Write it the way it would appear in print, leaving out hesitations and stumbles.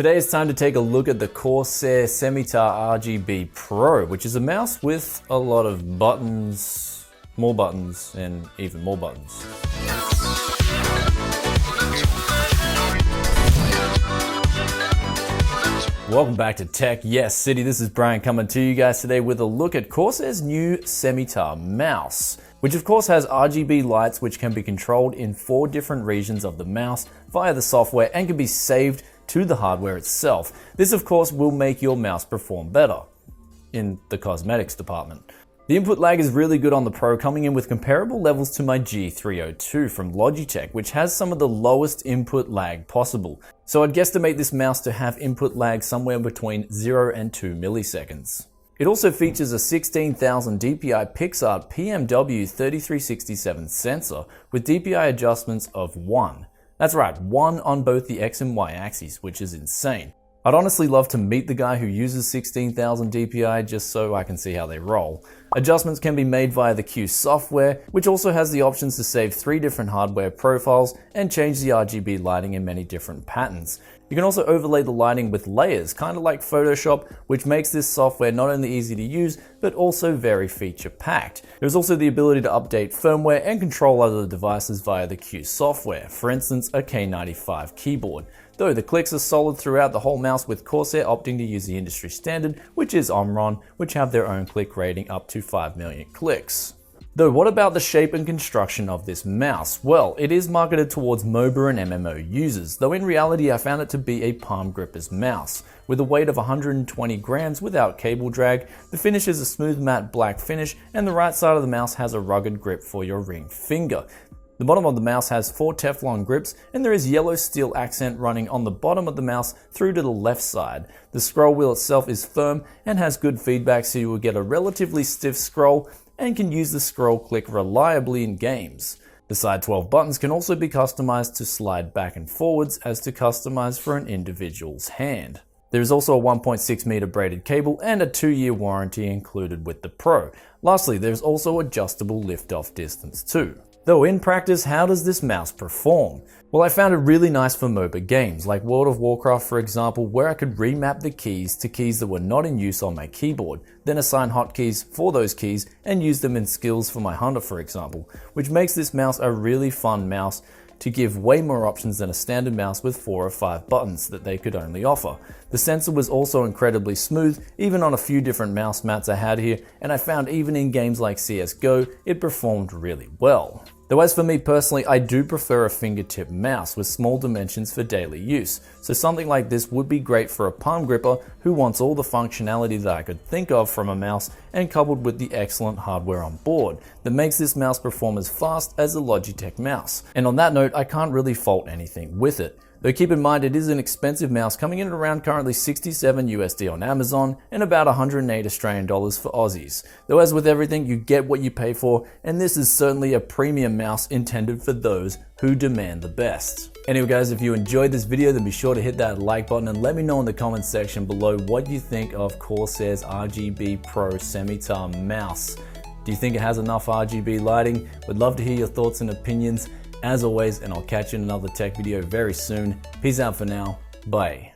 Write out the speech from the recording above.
Today it's time to take a look at the Corsair Semitar RGB Pro, which is a mouse with a lot of buttons, more buttons, and even more buttons. Welcome back to Tech Yes City. This is Brian coming to you guys today with a look at Corsair's new Semitar mouse, which of course has RGB lights which can be controlled in 4 different regions of the mouse via the software and can be saved to the hardware itself. This of course will make your mouse perform better in the cosmetics department. The input lag is really good on the Pro, coming in with comparable levels to my G302 from Logitech, which has some of the lowest input lag possible. So I'd guesstimate this mouse to have input lag somewhere between 0 and 2 milliseconds. It also features a 16,000 DPI PixArt PMW3367 sensor with DPI adjustments of 1. That's right, 1 on both the X and Y axes, which is insane. I'd honestly love to meet the guy who uses 16,000 DPI just so I can see how they roll. Adjustments can be made via the Q software, which also has the options to save 3 different hardware profiles and change the RGB lighting in many different patterns. You can also overlay the lighting with layers, kind of like Photoshop, which makes this software not only easy to use, but also very feature-packed. There's also the ability to update firmware and control other devices via the Q software, for instance a K95 keyboard. Though the clicks are solid throughout the whole mouse, with Corsair opting to use the industry standard, which is Omron, which have their own click rating up to 5 million clicks. Though what about the shape and construction of this mouse? Well, it is marketed towards MOBA and MMO users, though in reality I found it to be a palm gripper's mouse. With a weight of 120 grams without cable drag, the finish is a smooth matte black finish, and the right side of the mouse has a rugged grip for your ring finger. The bottom of the mouse has 4 Teflon grips, and there is yellow steel accent running on the bottom of the mouse through to the left side. The scroll wheel itself is firm and has good feedback, so you will get a relatively stiff scroll and can use the scroll click reliably in games. The side 12 buttons can also be customized to slide back and forwards as to customize for an individual's hand. There is also a 1.6 meter braided cable and a 2-year warranty included with the Pro. Lastly, there's also adjustable lift-off distance too. Though in practice, how does this mouse perform? Well, I found it really nice for MOBA games, like World of Warcraft for example, where I could remap the keys to keys that were not in use on my keyboard, then assign hotkeys for those keys and use them in skills for my hunter for example, which makes this mouse a really fun mouse to give way more options than a standard mouse with 4 or 5 buttons that they could only offer. The sensor was also incredibly smooth, even on a few different mouse mats I had here, and I found even in games like CSGO, it performed really well. Though as for me personally, I do prefer a fingertip mouse with small dimensions for daily use, so something like this would be great for a palm gripper who wants all the functionality that I could think of from a mouse, and coupled with the excellent hardware on board that makes this mouse perform as fast as a Logitech mouse. And on that note, I can't really fault anything with it. Though keep in mind it is an expensive mouse, coming in at around currently 67 USD on Amazon and about 108 Australian dollars for Aussies. Though as with everything, you get what you pay for, and this is certainly a premium mouse intended for those who demand the best. Anyway guys, if you enjoyed this video, then be sure to hit that like button and let me know in the comments section below what you think of Corsair's RGB Pro Semitar mouse. Do you think it has enough RGB lighting? Would love to hear your thoughts and opinions as always, and I'll catch you in another tech video very soon. Peace out for now. Bye.